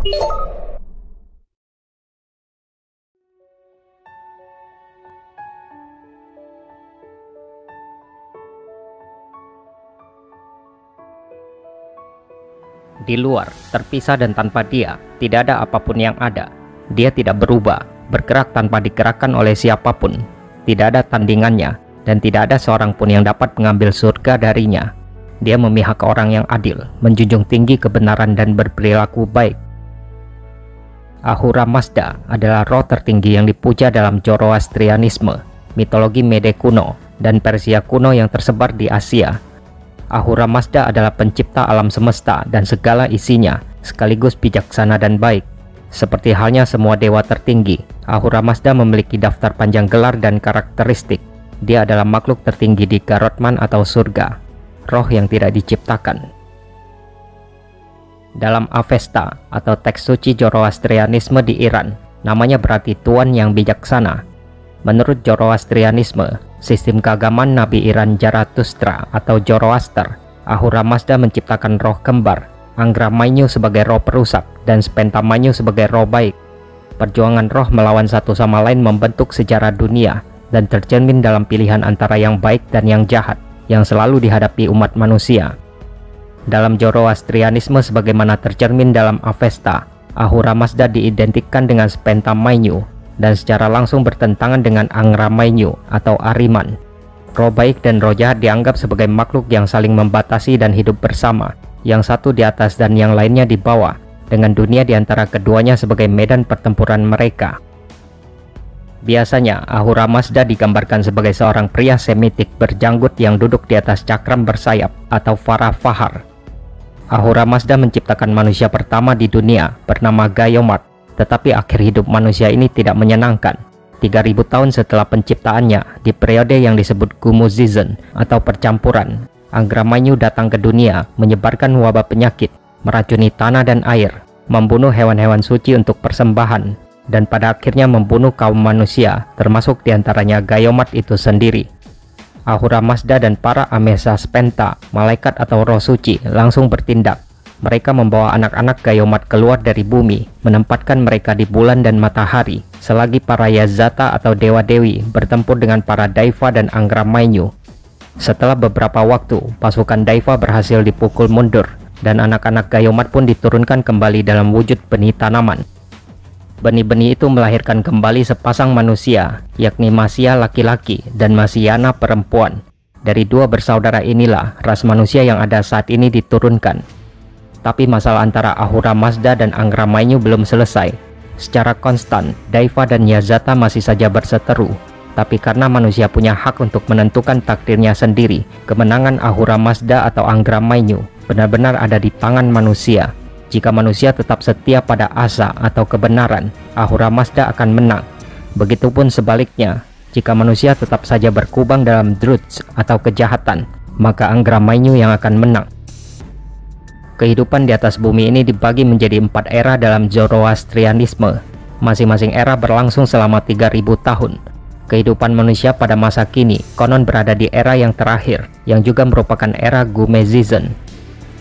Di luar, terpisah dan tanpa dia, tidak ada apapun yang ada. Dia tidak berubah, bergerak tanpa digerakkan oleh siapapun. Tidak ada tandingannya, dan tidak ada seorang pun yang dapat mengambil surga darinya. Dia memihak orang yang adil, menjunjung tinggi kebenaran dan berperilaku baik. Ahura Mazda adalah roh tertinggi yang dipuja dalam Zoroastrianisme, mitologi Mede kuno, dan Persia kuno yang tersebar di Asia. Ahura Mazda adalah pencipta alam semesta dan segala isinya, sekaligus bijaksana dan baik. Seperti halnya semua dewa tertinggi, Ahura Mazda memiliki daftar panjang gelar dan karakteristik. Dia adalah makhluk tertinggi di Garotman atau surga, roh yang tidak diciptakan. Dalam Avesta atau teks suci Zoroastrianisme di Iran, namanya berarti Tuan yang bijaksana. Menurut Zoroastrianisme, sistem keagamaan Nabi Iran Zarathustra atau Zoroaster, Ahura Mazda menciptakan roh kembar, Angra Mainyu sebagai roh perusak, dan Spenta Mainyu sebagai roh baik. Perjuangan roh melawan satu sama lain membentuk sejarah dunia, dan tercermin dalam pilihan antara yang baik dan yang jahat, yang selalu dihadapi umat manusia. Dalam Zoroastrianisme sebagaimana tercermin dalam Avesta, Ahura Mazda diidentikan dengan Spenta Mainyu, dan secara langsung bertentangan dengan Angra Mainyu atau Ahriman. Roh baik dan roh jahat dianggap sebagai makhluk yang saling membatasi dan hidup bersama, yang satu di atas dan yang lainnya di bawah, dengan dunia di antara keduanya sebagai medan pertempuran mereka. Biasanya, Ahura Mazda digambarkan sebagai seorang pria Semitik berjanggut yang duduk di atas cakram bersayap atau Farah Fahar. Ahura Mazda menciptakan manusia pertama di dunia bernama Gayomart. Tetapi akhir hidup manusia ini tidak menyenangkan. 3000 tahun setelah penciptaannya, di periode yang disebut Gumuzizn atau percampuran, Angra Mainyu datang ke dunia, menyebarkan wabah penyakit, meracuni tanah dan air, membunuh hewan-hewan suci untuk persembahan, dan pada akhirnya membunuh kaum manusia, termasuk diantaranya Gayomart itu sendiri. Ahura Mazda dan para Amesa Spenta, malaikat atau roh suci, langsung bertindak. Mereka membawa anak-anak Gayomart keluar dari bumi, menempatkan mereka di bulan dan matahari, selagi para Yazata atau dewa-dewi bertempur dengan para Daiva dan Angra Mainyu. Setelah beberapa waktu, pasukan Daiva berhasil dipukul mundur, dan anak-anak Gayomart pun diturunkan kembali dalam wujud benih tanaman. Benih-benih itu melahirkan kembali sepasang manusia, yakni Masya laki-laki dan Masyana perempuan. Dari dua bersaudara inilah ras manusia yang ada saat ini diturunkan. Tapi masalah antara Ahura Mazda dan Angra Mainyu belum selesai. Secara konstan, Daiva dan Yazata masih saja berseteru. Tapi karena manusia punya hak untuk menentukan takdirnya sendiri, kemenangan Ahura Mazda atau Angra Mainyu benar-benar ada di tangan manusia. Jika manusia tetap setia pada asa atau kebenaran, Ahura Mazda akan menang. Begitupun sebaliknya, jika manusia tetap saja berkubang dalam druts atau kejahatan, maka Angra Mainyu yang akan menang. Kehidupan di atas bumi ini dibagi menjadi 4 era dalam Zoroastrianisme. Masing-masing era berlangsung selama 3000 tahun. Kehidupan manusia pada masa kini konon berada di era yang terakhir, yang juga merupakan era Gumezizn.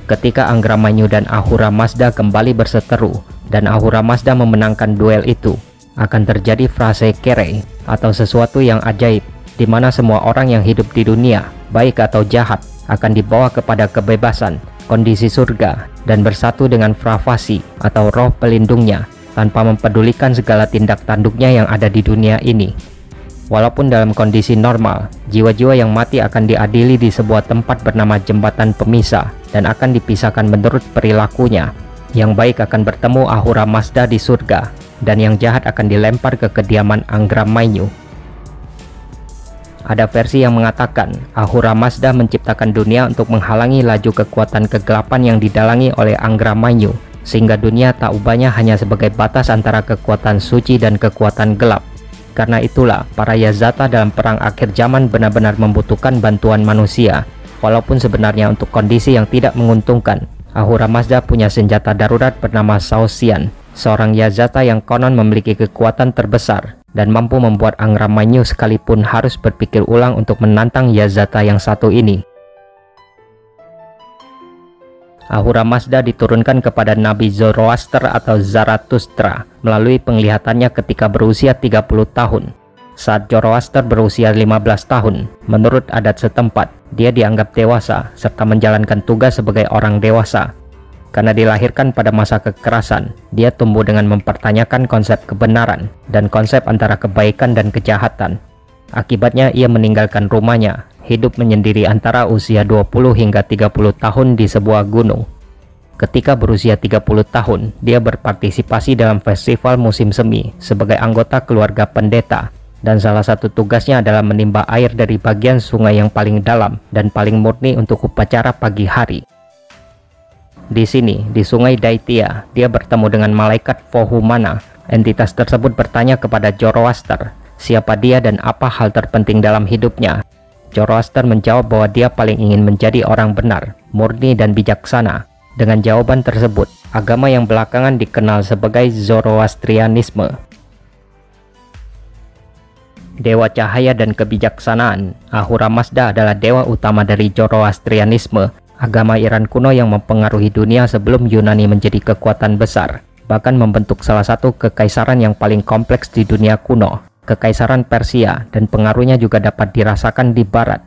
Ketika Angra Mainyu dan Ahura Mazda kembali berseteru, dan Ahura Mazda memenangkan duel itu, akan terjadi frase kere, atau sesuatu yang ajaib, di mana semua orang yang hidup di dunia, baik atau jahat, akan dibawa kepada kebebasan, kondisi surga, dan bersatu dengan Fravasi atau roh pelindungnya, tanpa mempedulikan segala tindak tanduknya yang ada di dunia ini. Walaupun dalam kondisi normal, jiwa-jiwa yang mati akan diadili di sebuah tempat bernama jembatan pemisah, dan akan dipisahkan menurut perilakunya. Yang baik akan bertemu Ahura Mazda di surga, dan yang jahat akan dilempar ke kediaman Angra Mainyu. Ada versi yang mengatakan Ahura Mazda menciptakan dunia untuk menghalangi laju kekuatan kegelapan yang didalangi oleh Angra Mainyu, sehingga dunia tak ubahnya hanya sebagai batas antara kekuatan suci dan kekuatan gelap. Karena itulah para Yazata dalam perang akhir zaman benar-benar membutuhkan bantuan manusia. Walaupun sebenarnya untuk kondisi yang tidak menguntungkan, Ahura Mazda punya senjata darurat bernama Saosian, seorang Yazata yang konon memiliki kekuatan terbesar dan mampu membuat Angra Mainyu sekalipun harus berpikir ulang untuk menantang Yazata yang satu ini. Ahura Mazda diturunkan kepada Nabi Zoroaster atau Zarathustra melalui penglihatannya ketika berusia 30 tahun. Saat Zoroaster berusia 15 tahun, menurut adat setempat, dia dianggap dewasa serta menjalankan tugas sebagai orang dewasa. Karena dilahirkan pada masa kekerasan, dia tumbuh dengan mempertanyakan konsep kebenaran dan konsep antara kebaikan dan kejahatan. Akibatnya ia meninggalkan rumahnya, hidup menyendiri antara usia 20 hingga 30 tahun di sebuah gunung. Ketika berusia 30 tahun, dia berpartisipasi dalam festival musim semi sebagai anggota keluarga pendeta, dan salah satu tugasnya adalah menimba air dari bagian sungai yang paling dalam dan paling murni untuk upacara pagi hari. Di sini, di sungai Daitia, dia bertemu dengan malaikat Vohumana. Entitas tersebut bertanya kepada Zoroaster, siapa dia dan apa hal terpenting dalam hidupnya. Zoroaster menjawab bahwa dia paling ingin menjadi orang benar, murni dan bijaksana. Dengan jawaban tersebut, agama yang belakangan dikenal sebagai Zoroastrianisme. Dewa cahaya dan kebijaksanaan, Ahura Mazda adalah dewa utama dari Zoroastrianisme, agama Iran kuno yang mempengaruhi dunia sebelum Yunani menjadi kekuatan besar, bahkan membentuk salah satu kekaisaran yang paling kompleks di dunia kuno, Kekaisaran Persia, dan pengaruhnya juga dapat dirasakan di barat.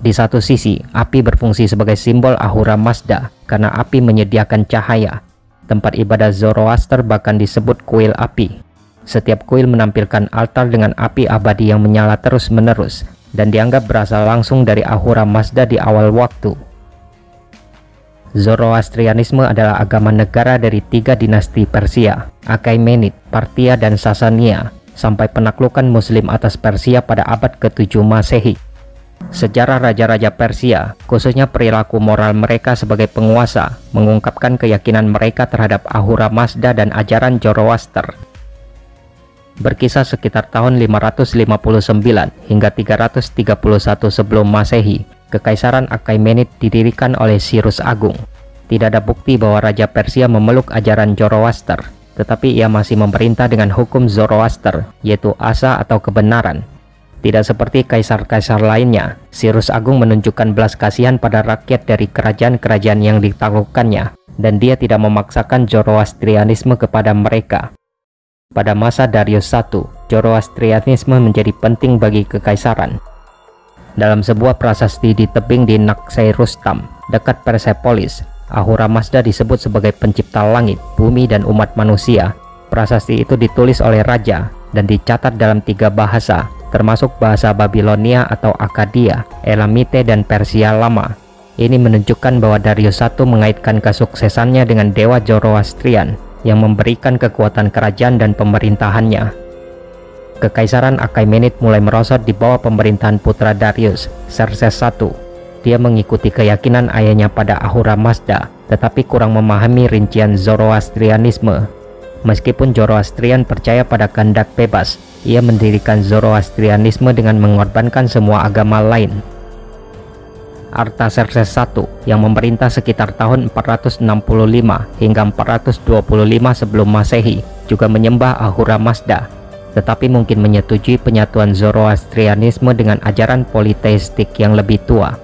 Di satu sisi, api berfungsi sebagai simbol Ahura Mazda karena api menyediakan cahaya. Tempat ibadah Zoroaster bahkan disebut kuil api. Setiap kuil menampilkan altar dengan api abadi yang menyala terus-menerus dan dianggap berasal langsung dari Ahura Mazda di awal waktu. Zoroastrianisme adalah agama negara dari 3 dinasti Persia, Achaemenid, Parthia, dan Sasania, sampai penaklukan Muslim atas Persia pada abad ke-7 Masehi. Sejarah raja-raja Persia, khususnya perilaku moral mereka sebagai penguasa, mengungkapkan keyakinan mereka terhadap Ahura Mazda dan ajaran Zoroaster. Berkisah sekitar tahun 559 hingga 331 sebelum Masehi, Kekaisaran Achaemenid didirikan oleh Cyrus Agung. Tidak ada bukti bahwa Raja Persia memeluk ajaran Zoroaster, tetapi ia masih memerintah dengan hukum Zoroaster, yaitu asa atau kebenaran. Tidak seperti kaisar-kaisar lainnya, Cyrus Agung menunjukkan belas kasihan pada rakyat dari kerajaan-kerajaan yang ditaklukkannya, dan dia tidak memaksakan Zoroastrianisme kepada mereka. Pada masa Darius I, Zoroastrianisme menjadi penting bagi kekaisaran. Dalam sebuah prasasti di tebing di Naksai Rustam, dekat Persepolis, Ahura Mazda disebut sebagai pencipta langit, bumi, dan umat manusia. Prasasti itu ditulis oleh raja dan dicatat dalam 3 bahasa, termasuk bahasa Babilonia atau Akkadia, Elamite, dan Persia Lama. Ini menunjukkan bahwa Darius I mengaitkan kesuksesannya dengan dewa Zoroastrian yang memberikan kekuatan kerajaan dan pemerintahannya. Kekaisaran Achaemenid mulai merosot di bawah pemerintahan putra Darius, Xerxes I. Dia mengikuti keyakinan ayahnya pada Ahura Mazda, tetapi kurang memahami rincian Zoroastrianisme. Meskipun Zoroastrian percaya pada kehendak bebas, ia mendirikan Zoroastrianisme dengan mengorbankan semua agama lain. Artaxerxes I yang memerintah sekitar tahun 465 hingga 425 sebelum Masehi juga menyembah Ahura Mazda, tetapi mungkin menyetujui penyatuan Zoroastrianisme dengan ajaran politeistik yang lebih tua.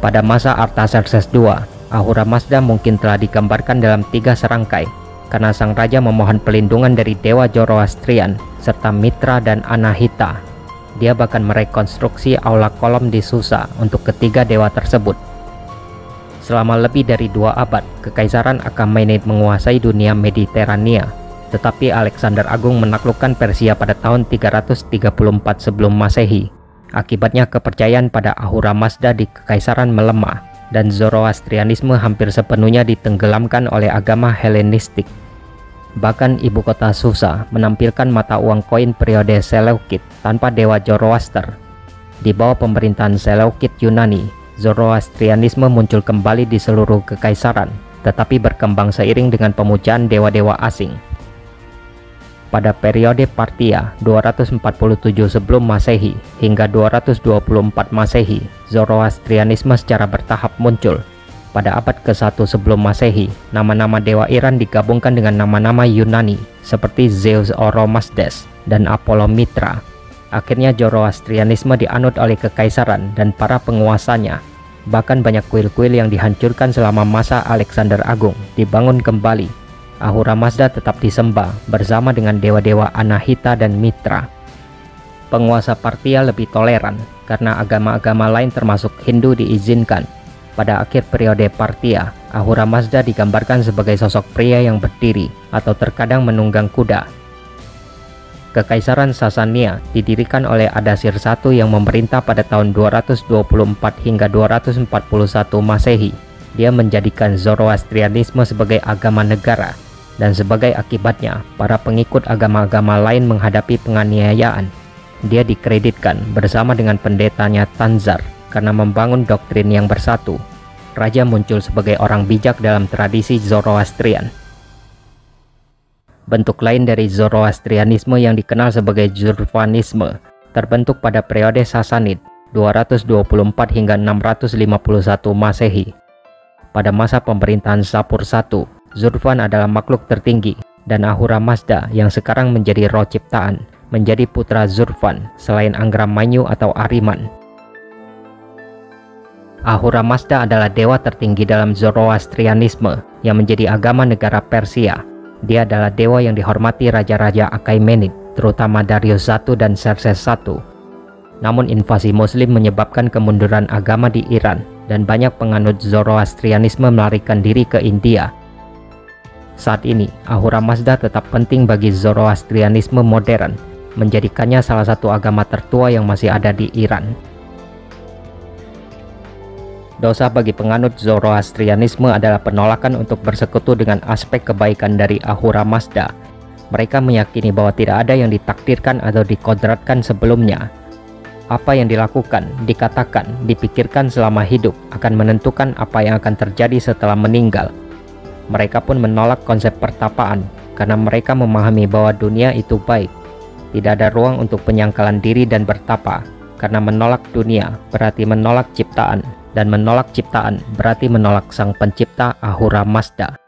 Pada masa Artaxerxes II, Ahura Mazda mungkin telah digambarkan dalam 3 serangkai, karena sang raja memohon pelindungan dari dewa Zoroastrian serta Mitra dan Anahita. Dia bahkan merekonstruksi aula kolom di Susa untuk ketiga dewa tersebut. Selama lebih dari 2 abad, Kekaisaran Achaemenid menguasai dunia Mediterania, tetapi Alexander Agung menaklukkan Persia pada tahun 334 sebelum Masehi. Akibatnya kepercayaan pada Ahura Mazda di Kekaisaran melemah, dan Zoroastrianisme hampir sepenuhnya ditenggelamkan oleh agama Helenistik. Bahkan ibu kota Susa menampilkan mata uang koin periode Seleukid tanpa dewa Zoroaster. Di bawah pemerintahan Seleukid Yunani, Zoroastrianisme muncul kembali di seluruh kekaisaran, tetapi berkembang seiring dengan pemujaan dewa-dewa asing. Pada periode Parthia 247 sebelum Masehi hingga 224 Masehi, Zoroastrianisme secara bertahap muncul. Pada abad ke-1 sebelum Masehi, nama-nama dewa Iran digabungkan dengan nama-nama Yunani seperti Zeus Oromazdes dan Apollo Mitra. Akhirnya Zoroastrianisme dianut oleh kekaisaran dan para penguasanya. Bahkan banyak kuil-kuil yang dihancurkan selama masa Alexander Agung dibangun kembali. Ahura Mazda tetap disembah bersama dengan dewa-dewa Anahita dan Mitra. Penguasa Parthia lebih toleran karena agama-agama lain termasuk Hindu diizinkan. Pada akhir periode Parthia, Ahura Mazda digambarkan sebagai sosok pria yang berdiri atau terkadang menunggang kuda. Kekaisaran Sasania didirikan oleh Ardashir I yang memerintah pada tahun 224 hingga 241 Masehi. Dia menjadikan Zoroastrianisme sebagai agama negara, dan sebagai akibatnya, para pengikut agama-agama lain menghadapi penganiayaan. Dia dikreditkan bersama dengan pendetanya Tanzar karena membangun doktrin yang bersatu. Raja muncul sebagai orang bijak dalam tradisi Zoroastrian. Bentuk lain dari Zoroastrianisme yang dikenal sebagai Zurvanisme terbentuk pada periode Sasanid 224 hingga 651 Masehi. Pada masa pemerintahan Sapur I, Zurvan adalah makhluk tertinggi, dan Ahura Mazda yang sekarang menjadi roh ciptaan menjadi putra Zurvan selain Angramanyu atau Ahriman. Ahura Mazda adalah dewa tertinggi dalam Zoroastrianisme yang menjadi agama negara Persia. Dia adalah dewa yang dihormati raja-raja Achaemenid, terutama Darius I dan Xerxes I. Namun invasi Muslim menyebabkan kemunduran agama di Iran, dan banyak penganut Zoroastrianisme melarikan diri ke India. Saat ini, Ahura Mazda tetap penting bagi Zoroastrianisme modern, menjadikannya salah satu agama tertua yang masih ada di Iran. Dosa bagi penganut Zoroastrianisme adalah penolakan untuk bersekutu dengan aspek kebaikan dari Ahura Mazda. Mereka meyakini bahwa tidak ada yang ditakdirkan atau dikodratkan sebelumnya. Apa yang dilakukan, dikatakan, dipikirkan selama hidup akan menentukan apa yang akan terjadi setelah meninggal. Mereka pun menolak konsep pertapaan karena mereka memahami bahwa dunia itu baik. Tidak ada ruang untuk penyangkalan diri dan bertapa, karena menolak dunia berarti menolak ciptaan, dan menolak ciptaan berarti menolak sang pencipta Ahura Mazda.